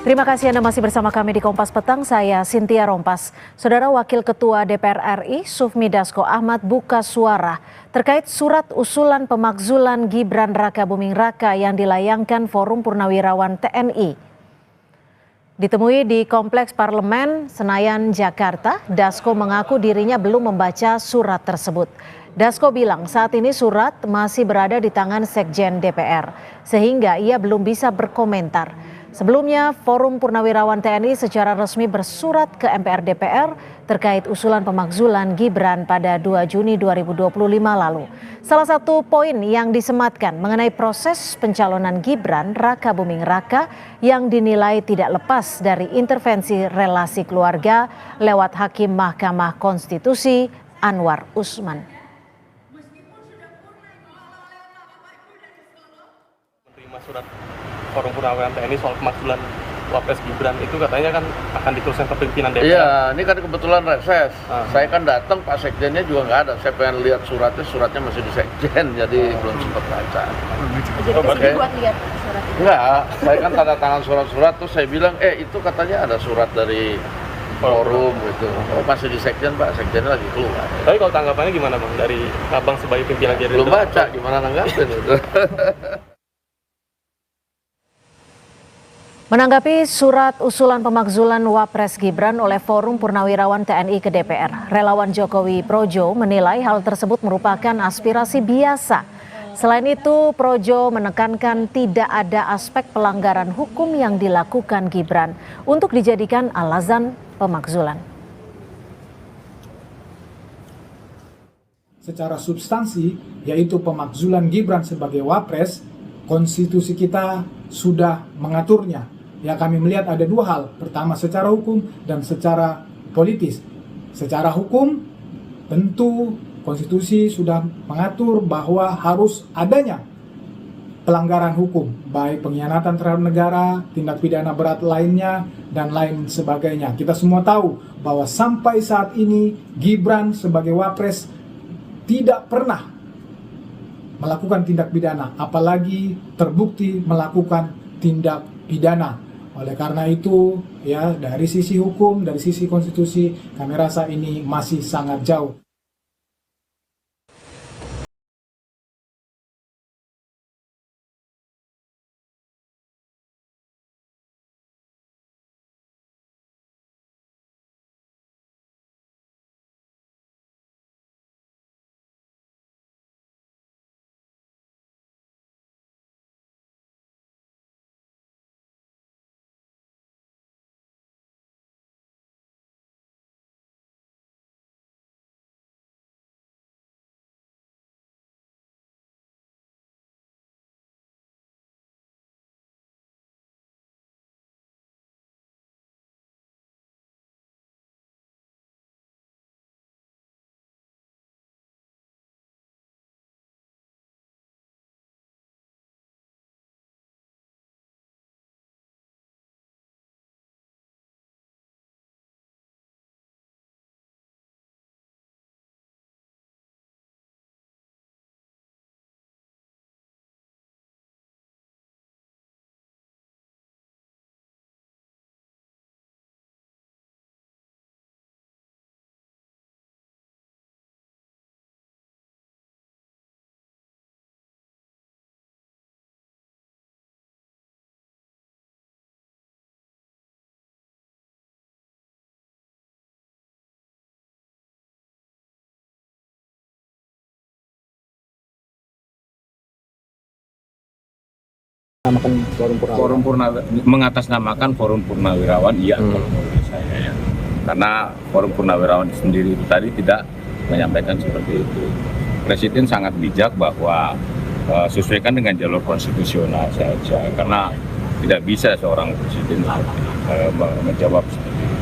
Terima kasih Anda masih bersama kami di Kompas Petang, saya Cynthia Rompas. Saudara Wakil Ketua DPR RI, Sufmi Dasko Ahmad buka suara terkait surat usulan pemakzulan Gibran Raka Buming Raka yang dilayangkan Forum Purnawirawan TNI. Ditemui di Kompleks Parlemen Senayan, Jakarta, Dasko mengaku dirinya belum membaca surat tersebut. Dasko bilang saat ini surat masih berada di tangan Sekjen DPR, sehingga ia belum bisa berkomentar. Sebelumnya, Forum Purnawirawan TNI secara resmi bersurat ke MPR DPR terkait usulan pemakzulan Gibran pada 2 Juni 2025 lalu. Salah satu poin yang disematkan mengenai proses pencalonan Gibran Raka Buming Raka yang dinilai tidak lepas dari intervensi relasi keluarga lewat Hakim Mahkamah Konstitusi Anwar Usman. Menerima surat Forum Purnawirawan TNI soal pemakzulan Wapres Gibran itu katanya kan akan diteruskan ke pimpinan DPR. Iya, ini kan kebetulan reses. Saya kan datang, Pak Sekjennya juga nggak ada. Saya pengen lihat suratnya masih di Sekjen, jadi belum sempat baca. Jadi kesini buat lihat surat itu? Enggak, saya kan tanda tangan surat-surat, terus saya bilang, itu katanya ada surat dari forum gitu. Oh, masih di Sekjen, Pak. Sekjennya lagi keluar. Tapi kalau tanggapannya gimana Bang dari Abang sebagai pimpinan Gerindra? Belum baca, gimana nanggapin itu. Menanggapi surat usulan pemakzulan Wapres Gibran oleh Forum Purnawirawan TNI ke DPR, relawan Jokowi Projo menilai hal tersebut merupakan aspirasi biasa. Selain itu, Projo menekankan tidak ada aspek pelanggaran hukum yang dilakukan Gibran untuk dijadikan alasan pemakzulan. Secara substansi, yaitu pemakzulan Gibran sebagai Wapres, konstitusi kita sudah mengaturnya. Ya, kami melihat ada dua hal. Pertama secara hukum dan secara politis. Secara hukum tentu konstitusi sudah mengatur bahwa harus adanya pelanggaran hukum, baik pengkhianatan terhadap negara, tindak pidana berat lainnya, dan lain sebagainya. Kita semua tahu bahwa sampai saat ini Gibran sebagai Wapres tidak pernah melakukan tindak pidana, apalagi terbukti melakukan tindak pidana. Oleh karena itu, ya, dari sisi hukum, dari sisi konstitusi, kami rasa ini masih sangat jauh. Mengatasnamakan Forum Purnawirawan, iya, kalau menurut saya ya. Karena Forum Purnawirawan sendiri itu tadi tidak menyampaikan seperti itu. Presiden sangat bijak bahwa sesuaikan dengan jalur konstitusional saja, karena tidak bisa seorang presiden menjawab seperti itu.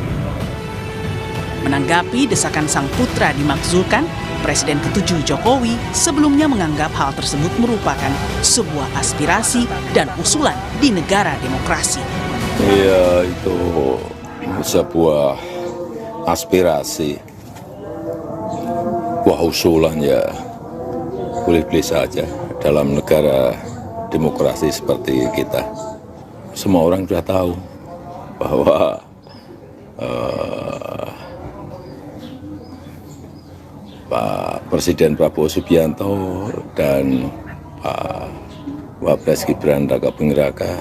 Menanggapi desakan sang putra dimakzulkan, Presiden ke-7 Jokowi sebelumnya menganggap hal tersebut merupakan sebuah aspirasi dan usulan di negara demokrasi. Iya, itu sebuah aspirasi. Wah, usulan ya boleh-boleh saja dalam negara demokrasi seperti kita. Semua orang sudah tahu bahwa Pak Presiden Prabowo Subianto dan Pak Wapres Gibran Rakabuming Raka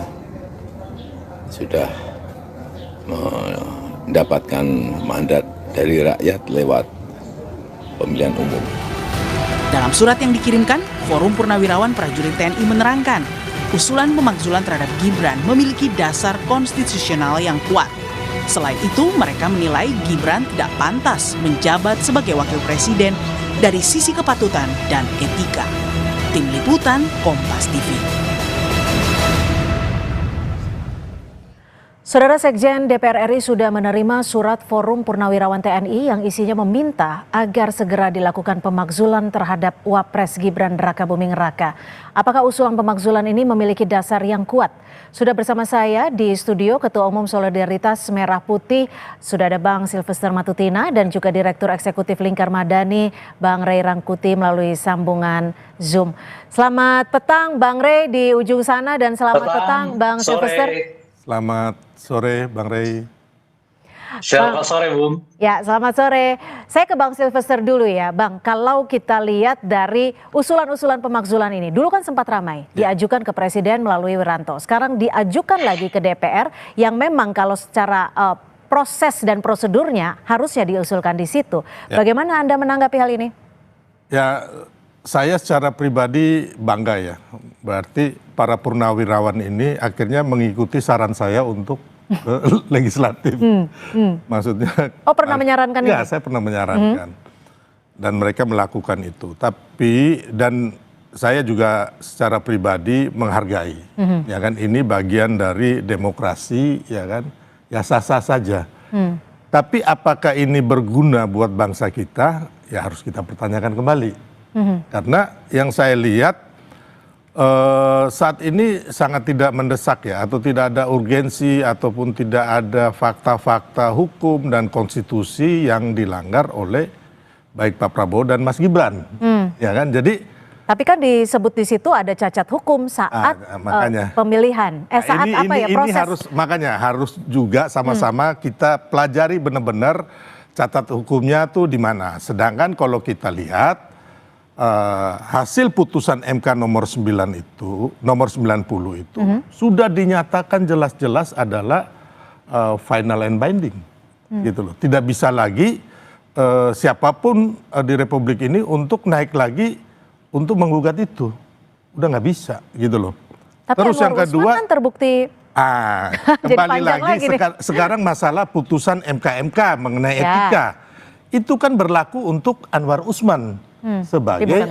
sudah mendapatkan mandat dari rakyat lewat pemilihan umum. Dalam surat yang dikirimkan, Forum Purnawirawan Prajurit TNI menerangkan, usulan pemakzulan terhadap Gibran memiliki dasar konstitusional yang kuat. Selain itu, mereka menilai Gibran tidak pantas menjabat sebagai wakil presiden dari sisi kepatutan dan etika. Tim Liputan, Kompas TV. Saudara Sekjen DPR RI sudah menerima surat Forum Purnawirawan TNI yang isinya meminta agar segera dilakukan pemakzulan terhadap Wapres Gibran Rakabuming Raka. Apakah usulan pemakzulan ini memiliki dasar yang kuat? Sudah bersama saya di studio Ketua Umum Solidaritas Merah Putih, sudah ada Bang Silvester Matutina dan juga Direktur Eksekutif Lingkar Madani, Bang Ray Rangkuti melalui sambungan Zoom. Selamat petang Bang Ray di ujung sana dan selamat petang Bang Silvester. Selamat sore, Bang Ray. Selamat sore, Bung. Ya, selamat sore. Saya ke Bang Silvester dulu ya, Bang. Kalau kita lihat dari usulan-usulan pemakzulan ini, dulu kan sempat ramai, diajukan ke Presiden melalui Wiranto. Sekarang diajukan lagi ke DPR, yang memang kalau secara proses dan prosedurnya harusnya diusulkan di situ. Bagaimana Anda menanggapi hal ini? Ya, saya secara pribadi bangga ya. Berarti para purnawirawan ini akhirnya mengikuti saran saya untuk legislatif. Maksudnya. Oh, pernah menyarankan itu? Ya, saya pernah menyarankan. Dan mereka melakukan itu. Tapi, dan saya juga secara pribadi menghargai. Ya kan, ini bagian dari demokrasi, ya kan. Ya sah-sah saja. Tapi apakah ini berguna buat bangsa kita? Ya harus kita pertanyakan kembali. Karena yang saya lihat saat ini sangat tidak mendesak ya, atau tidak ada urgensi ataupun tidak ada fakta-fakta hukum dan konstitusi yang dilanggar oleh baik Pak Prabowo dan Mas Gibran, ya kan? Jadi tapi kan disebut di situ ada cacat hukum saat pemilihan. Saat apa ya proses? Ini harus juga sama-sama kita pelajari benar-benar cacat hukumnya tuh di mana. Sedangkan kalau kita lihat hasil putusan MK nomor 90 itu sudah dinyatakan jelas-jelas adalah final and binding, gitu loh. Tidak bisa lagi siapapun di Republik ini untuk naik lagi untuk menggugat itu, udah nggak bisa, gitu loh. Tapi terus yang kedua kan terbukti. Kembali lagi sekarang masalah putusan MK mengenai etika itu kan berlaku untuk Anwar Usman. Sebagai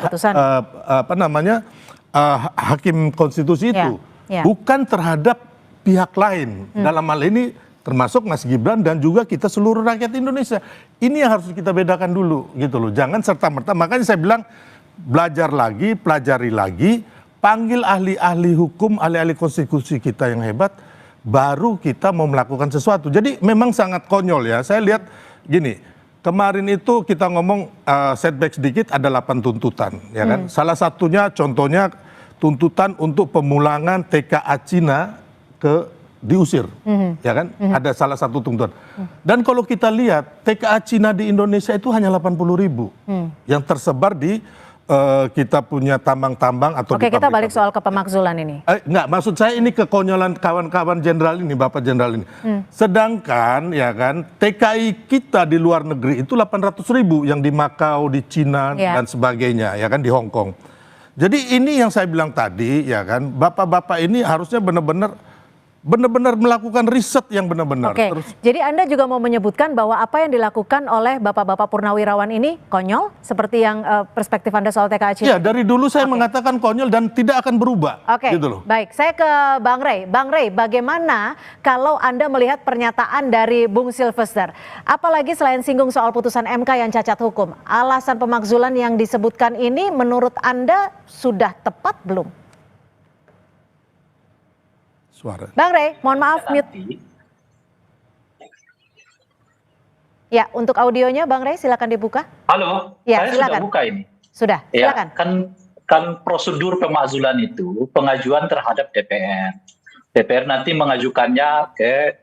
hakim konstitusi itu, bukan terhadap pihak lain. Dalam hal ini termasuk Mas Gibran dan juga kita seluruh rakyat Indonesia. Ini yang harus kita bedakan dulu, gitu loh. Jangan serta-merta. Makanya saya bilang belajar lagi, pelajari lagi, panggil ahli-ahli hukum, ahli-ahli konstitusi kita yang hebat, baru kita mau melakukan sesuatu. Jadi memang sangat konyol ya. Saya lihat gini. Kemarin itu kita ngomong setback sedikit ada 8 tuntutan, ya kan? Salah satunya contohnya tuntutan untuk pemulangan TKA Cina diusir, ya kan? Ada salah satu tuntutan. Dan kalau kita lihat TKA Cina di Indonesia itu hanya 80.000 yang tersebar di kita punya tambang-tambang atau Oke, kita balik soal ke pemakzulan ini. Enggak, maksud saya ini kekonyolan kawan-kawan jenderal ini, Bapak Jenderal ini. Sedangkan ya kan TKI kita di luar negeri itu 800.000 yang di Makau, di Cina dan sebagainya, ya kan, di Hong Kong. Jadi ini yang saya bilang tadi, ya kan, bapak-bapak ini harusnya benar-benar melakukan riset yang benar-benar. Oke, jadi Anda juga mau menyebutkan bahwa apa yang dilakukan oleh bapak-bapak purnawirawan ini konyol, seperti yang perspektif Anda soal TKA Cina? Ya, dari dulu saya mengatakan konyol dan tidak akan berubah. Oke, gitu loh. Baik. Saya ke Bang Ray. Bang Ray, bagaimana kalau Anda melihat pernyataan dari Bung Silvester? Apalagi selain singgung soal putusan MK yang cacat hukum, alasan pemakzulan yang disebutkan ini menurut Anda sudah tepat belum? Bang Ray, mohon maaf mute. Ya, untuk audionya Bang Ray silakan dibuka. Halo, ya, saya silakan. sudah buka ini. Sudah, silakan. Ya, kan prosedur pemakzulan itu pengajuan terhadap DPR. DPR nanti mengajukannya ke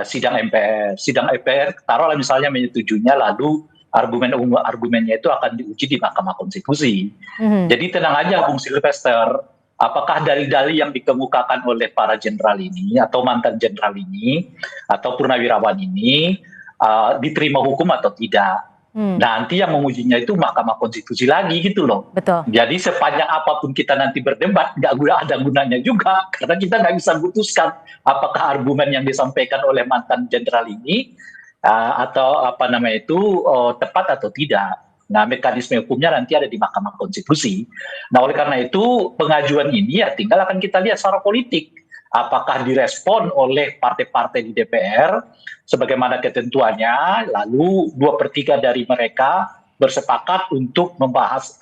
sidang MPR. Sidang MPR taruhlah misalnya menyetujuinya, lalu argumennya itu akan diuji di Mahkamah Konstitusi. Jadi tenang aja Bung Silvester, apakah dalil-dalil yang dikemukakan oleh para jenderal ini atau mantan jenderal ini atau purnawirawan ini diterima hukum atau tidak. Nanti yang mengujinya itu Mahkamah Konstitusi lagi gitu loh. Betul. Jadi sepanjang apapun kita nanti berdebat, nggak ada gunanya juga, karena kita nggak bisa putuskan apakah argumen yang disampaikan oleh mantan jenderal ini atau tepat atau tidak. Nah, mekanisme hukumnya nanti ada di Mahkamah Konstitusi. Nah, oleh karena itu pengajuan ini ya tinggal akan kita lihat secara politik. Apakah direspon oleh partai-partai di DPR sebagaimana ketentuannya, lalu 2/3 dari mereka bersepakat untuk membahas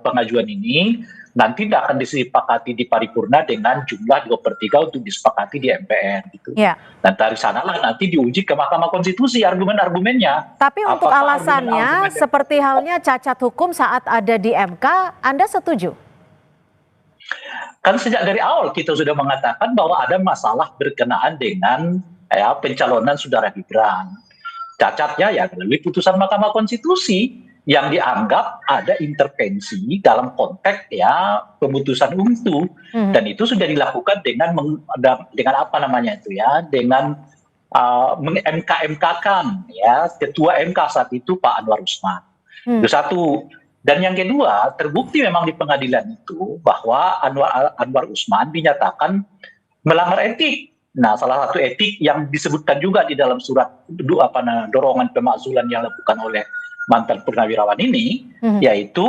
pengajuan ini, nanti tidak akan disepakati di paripurna dengan jumlah 2/3 untuk disepakati di MPR gitu. Ya. Dan dari sanalah nanti diuji ke Mahkamah Konstitusi argumen-argumennya. Tapi untuk Apakah alasannya argumen-argumen seperti halnya cacat hukum saat ada di MK, Anda setuju? Kan sejak dari awal kita sudah mengatakan bahwa ada masalah berkenaan dengan pencalonan saudara Gibran. Cacatnya ya melalui putusan Mahkamah Konstitusi yang dianggap ada intervensi dalam konteks pemutusan itu, dan itu sudah dilakukan dengan dengan meng-MK-MK-kan ketua MK saat itu Pak Anwar Usman. Itu satu. Dan yang kedua, terbukti memang di pengadilan itu bahwa Anwar Usman dinyatakan melanggar etik. Nah, salah satu etik yang disebutkan juga di dalam surat dorongan pemakzulan yang dilakukan oleh mantan purnawirawan ini, yaitu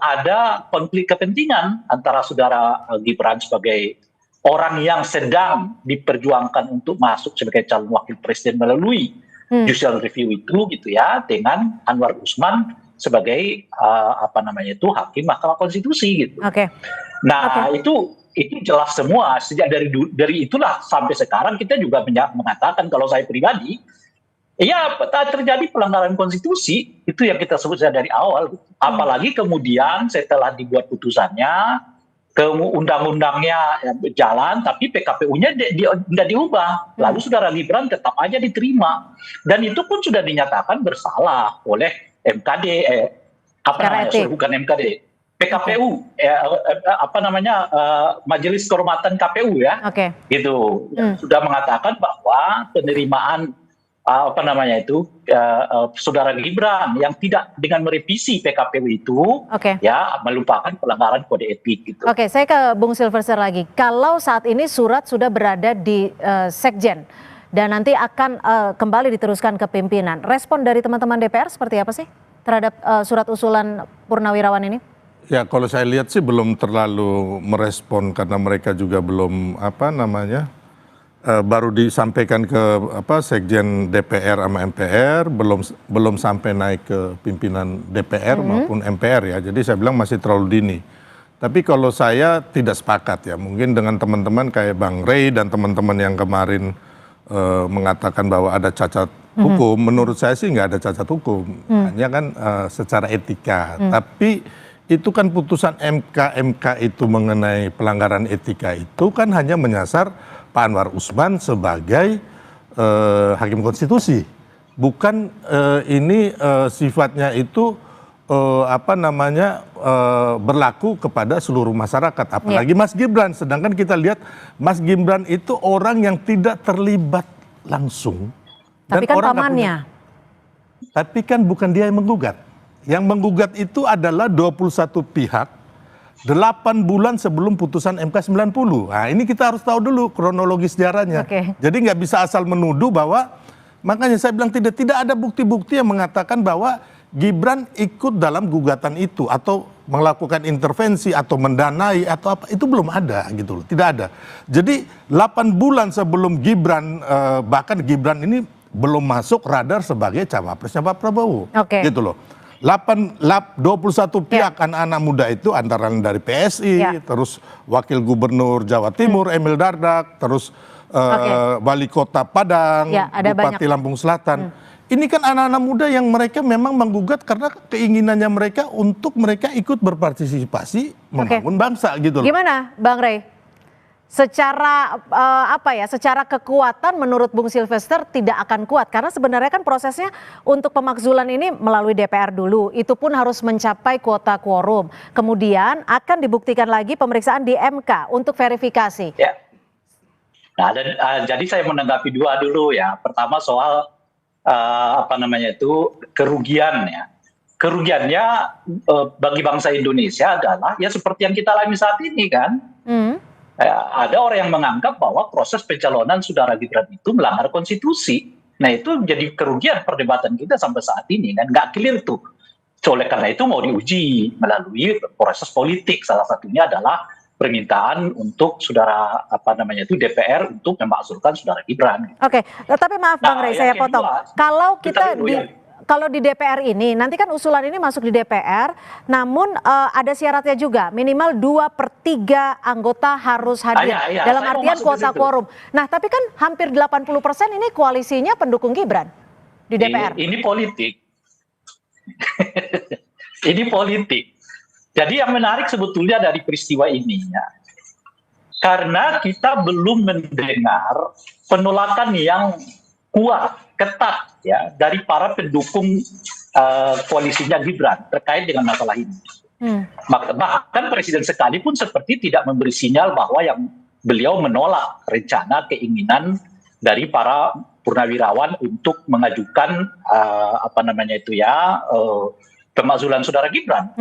ada konflik kepentingan antara saudara Gibran sebagai orang yang sedang diperjuangkan untuk masuk sebagai calon wakil presiden melalui judicial review itu gitu ya, dengan Anwar Usman sebagai hakim Mahkamah Konstitusi gitu. Nah, itu jelas semua sejak dari itulah sampai sekarang kita juga mengatakan kalau saya pribadi terjadi pelanggaran konstitusi, itu yang kita sebut dari awal. Apalagi kemudian setelah dibuat putusannya, undang-undangnya jalan, tapi PKPU-nya tidak diubah. Lalu saudara Gibran tetap aja diterima, dan itu pun sudah dinyatakan bersalah oleh MKD, bukan MKD, PKPU, Majelis Kehormatan KPU ya, gitu, sudah mengatakan bahwa penerimaan saudara Gibran yang tidak dengan merevisi PKPU itu melupakan pelanggaran kode etik gitu. Saya ke Bung Silvester lagi. Kalau saat ini surat sudah berada di Sekjen dan nanti akan kembali diteruskan ke pimpinan, respon dari teman-teman DPR seperti apa sih terhadap surat usulan Purnawirawan ini? Ya, kalau saya lihat sih belum terlalu merespon karena mereka juga belum baru disampaikan ke Sekjen DPR sama MPR, belum sampai naik ke pimpinan DPR maupun MPR ya. Jadi saya bilang masih terlalu dini. Tapi kalau saya tidak sepakat ya, mungkin dengan teman-teman kayak Bang Rey dan teman-teman yang kemarin mengatakan bahwa ada cacat hukum, menurut saya sih nggak ada cacat hukum, hanya kan secara etika. Tapi itu kan putusan MK itu mengenai pelanggaran etika itu kan hanya menyasar Pak Anwar Usman sebagai hakim konstitusi, bukan ini sifatnya itu berlaku kepada seluruh masyarakat, apalagi Mas Gibran. Sedangkan kita lihat Mas Gibran itu orang yang tidak terlibat langsung. Tapi kan pamannya. Tapi kan bukan dia yang menggugat. Yang menggugat itu adalah 21 pihak 8 bulan sebelum putusan MK 90. Nah, ini kita harus tahu dulu kronologi sejarahnya. Jadi nggak bisa asal menuduh bahwa, makanya saya bilang tidak ada bukti-bukti yang mengatakan bahwa Gibran ikut dalam gugatan itu atau melakukan intervensi atau mendanai atau apa, itu belum ada gitu loh, tidak ada. Jadi 8 bulan sebelum Gibran, bahkan Gibran ini belum masuk radar sebagai cawapresnya Pak Prabowo, gitu loh. 21 pihak anak-anak muda itu antara lain dari PSI, terus Wakil Gubernur Jawa Timur Emil Dardak, terus Wali Kota Padang, Bupati Lampung Selatan. Ini kan anak-anak muda yang mereka memang menggugat karena keinginannya mereka untuk mereka ikut berpartisipasi membangun bangsa gitu loh. Gimana Bang Rey? secara secara kekuatan menurut Bung Silvester tidak akan kuat karena sebenarnya kan prosesnya untuk pemakzulan ini melalui DPR dulu, itu pun harus mencapai kuota quorum, kemudian akan dibuktikan lagi pemeriksaan di MK untuk verifikasi. Ya. Nah, jadi saya menanggapi dua dulu ya. Pertama soal kerugian ya. Kerugiannya bagi bangsa Indonesia adalah ya seperti yang kita alami saat ini kan. Ada orang yang menganggap bahwa proses pencalonan saudara Gibran itu melanggar konstitusi. Nah itu jadi kerugian perdebatan kita sampai saat ini kan, nggak clear tuh. Oleh karena itu mau diuji melalui proses politik. Salah satunya adalah permintaan untuk saudara DPR untuk memakzulkan saudara Gibran. Oke, tapi maaf Bang Rey, saya potong. Kalau kita kalau di DPR ini, nanti kan usulan ini masuk di DPR, namun ada syaratnya juga, minimal 2/3 anggota harus hadir, dalam artian kuota quorum. Nah, tapi kan hampir 80% ini koalisinya pendukung Gibran di DPR. Ini politik. Ini politik. Jadi yang menarik sebetulnya dari peristiwa ini, ya, karena kita belum mendengar penolakan yang kuat, ketat ya dari para pendukung koalisinya Gibran terkait dengan masalah ini. Bahkan presiden sekalipun seperti tidak memberi sinyal bahwa yang beliau menolak rencana keinginan dari para purnawirawan untuk mengajukan pemakzulan saudara Gibran.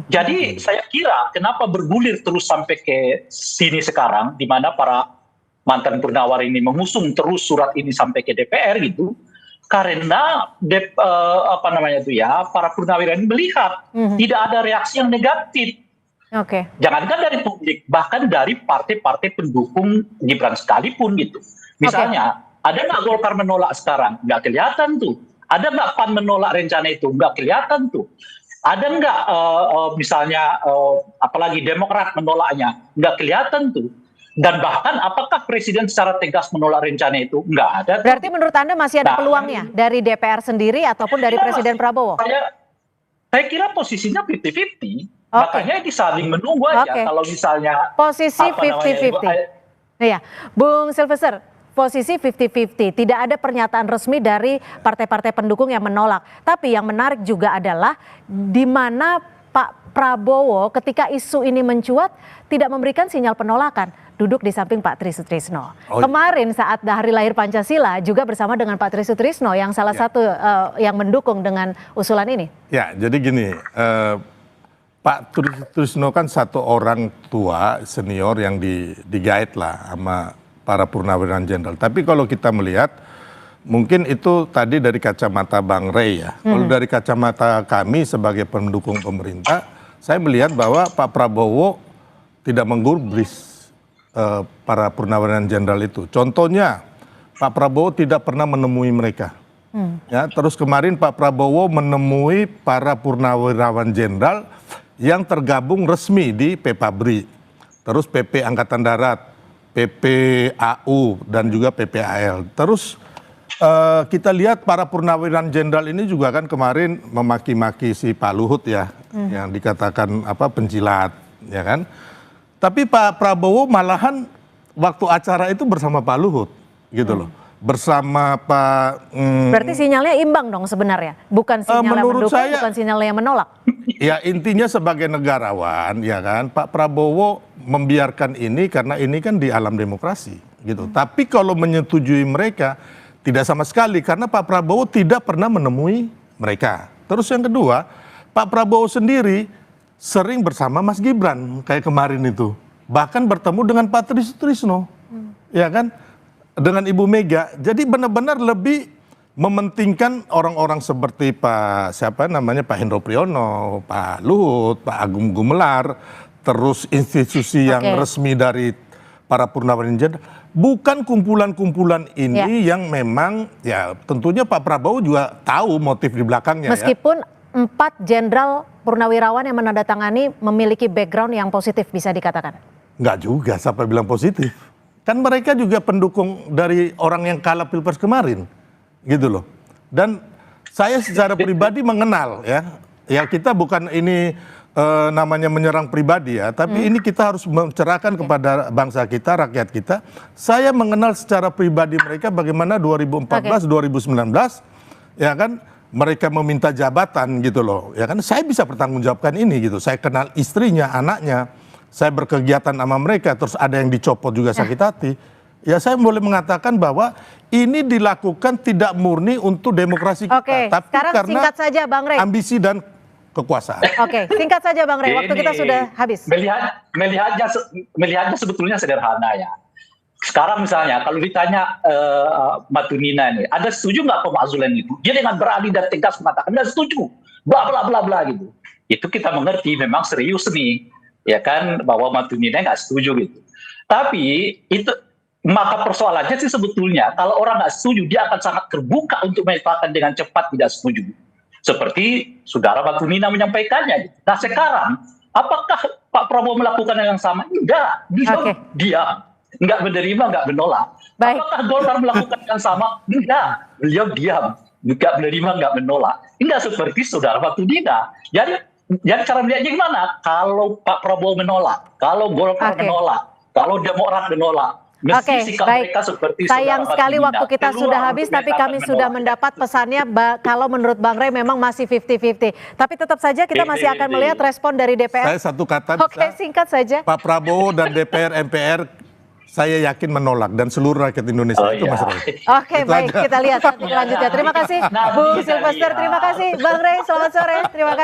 Jadi saya kira kenapa bergulir terus sampai ke sini sekarang, di mana para mantan purnawirawan ini mengusung terus surat ini sampai ke DPR gitu, karena para purnawirawan melihat tidak ada reaksi yang negatif. Jangankan dari publik, bahkan dari partai-partai pendukung Gibran sekalipun gitu. Misalnya, ada nggak Golkar menolak sekarang? Nggak kelihatan tuh. Ada nggak PAN menolak rencana itu? Nggak kelihatan tuh. Ada nggak apalagi Demokrat menolaknya? Nggak kelihatan tuh. Dan bahkan apakah presiden secara tegas menolak rencana itu? Nggak ada. Berarti menurut Anda masih ada peluangnya dari DPR sendiri ataupun dari Presiden Prabowo? Saya kira posisinya 50-50. Makanya disaling menunggu aja. Kalau misalnya posisi 50-50. Iya, Bung Silvester, posisi 50-50. Tidak ada pernyataan resmi dari partai-partai pendukung yang menolak. Tapi yang menarik juga adalah di mana Pak Prabowo ketika isu ini mencuat tidak memberikan sinyal penolakan, duduk di samping Pak Tri Sutrisno. Kemarin saat hari lahir Pancasila juga bersama dengan Pak Tri Sutrisno yang salah satu yang mendukung dengan usulan ini. Ya, jadi gini, Pak Tri Sutrisno kan satu orang tua senior yang digait lah sama para purnawirawan jenderal. Tapi kalau kita melihat, mungkin itu tadi dari kacamata Bang Rey ya. Kalau dari kacamata kami sebagai pendukung pemerintah, saya melihat bahwa Pak Prabowo tidak menggubris para purnawirawan jenderal itu. Contohnya, Pak Prabowo tidak pernah menemui mereka. Ya, terus kemarin Pak Prabowo menemui para purnawirawan jenderal yang tergabung resmi di PPABRI, terus PP Angkatan Darat, PPAU, dan juga PPAL. Terus kita lihat para purnawirawan jenderal ini juga kan kemarin memaki-maki si Pak Luhut ya, yang dikatakan penjilat, ya kan? Tapi Pak Prabowo malahan waktu acara itu bersama Pak Luhut, gitu loh, bersama Pak. Berarti sinyalnya imbang dong sebenarnya, bukan sinyal yang mendukung, bukan sinyal yang menolak. Ya intinya sebagai negarawan, ya kan, Pak Prabowo membiarkan ini karena ini kan di alam demokrasi, gitu. Tapi kalau menyetujui mereka, tidak sama sekali, karena Pak Prabowo tidak pernah menemui mereka. Terus yang kedua, Pak Prabowo sendiri sering bersama Mas Gibran, kayak kemarin itu. Bahkan bertemu dengan Pak Tri Sutrisno, ya kan, dengan Ibu Mega. Jadi benar-benar lebih mementingkan orang-orang seperti Pak Hendro Priyono, Pak Luhut, Pak Agung Gumelar, terus institusi yang resmi dari para purnawirawan jenderal. Bukan kumpulan-kumpulan ini yang memang ya tentunya Pak Prabowo juga tahu motif di belakangnya. Meskipun 4 jenderal purnawirawan yang menandatangani memiliki background yang positif bisa dikatakan. Enggak juga, siapa bilang positif. Kan mereka juga pendukung dari orang yang kalah Pilpres kemarin. Gitu loh. Dan saya secara pribadi mengenal ya kita bukan ini namanya menyerang pribadi ya, tapi ini kita harus mencerahkan kepada bangsa kita, rakyat kita. Saya mengenal secara pribadi mereka bagaimana 2014, 2019, ya kan, mereka meminta jabatan gitu loh, ya kan. Saya bisa pertanggungjawabkan ini gitu. Saya kenal istrinya, anaknya, saya berkegiatan sama mereka, terus ada yang dicopot juga sakit hati. Ya saya boleh mengatakan bahwa ini dilakukan tidak murni untuk demokrasi kita, tapi sekarang karena singkat saja Bang Rey. ambisi dan kekuasaan. Oke, singkat saja Bang Rey, waktu kita sudah habis. Melihatnya sebetulnya sederhana ya. Sekarang misalnya kalau ditanya Matunina ini, ada setuju nggak pemakzulan itu? Dia dengan berani dan tegas mengatakan nggak setuju, bla bla bla bla gitu. Itu kita mengerti memang serius nih, ya kan, bahwa Matunina nggak setuju gitu. Tapi itu maka persoalannya sih sebetulnya kalau orang nggak setuju dia akan sangat terbuka untuk menyatakan dengan cepat tidak setuju. Seperti saudara Matunina menyampaikannya. Nah sekarang apakah Pak Prabowo melakukan yang sama? Enggak, diam. Enggak menerima, enggak menolak. Baik. Apakah Golkar melakukan yang sama? Enggak, beliau diam. Enggak menerima, enggak menolak. Enggak seperti saudara Matunina. Jadi cara melihatnya gimana? Kalau Pak Prabowo menolak, kalau Golkar menolak, kalau Demokrat menolak, Oke, baik. Sayang sekali waktu kita sudah habis, tapi kami sudah mendapat pesannya kalau menurut Bang Rey memang masih 50-50. Tapi tetap saja kita masih akan melihat respon dari DPR. Saya satu kata Oke, singkat saja. Pak Prabowo dan DPR, MPR, saya yakin menolak dan seluruh rakyat Indonesia itu Mas Roy. Oke, baik, kita lihat selanjutnya. Terima kasih Bu Silvester, terima kasih Bang Rey, selamat sore. Terima kasih.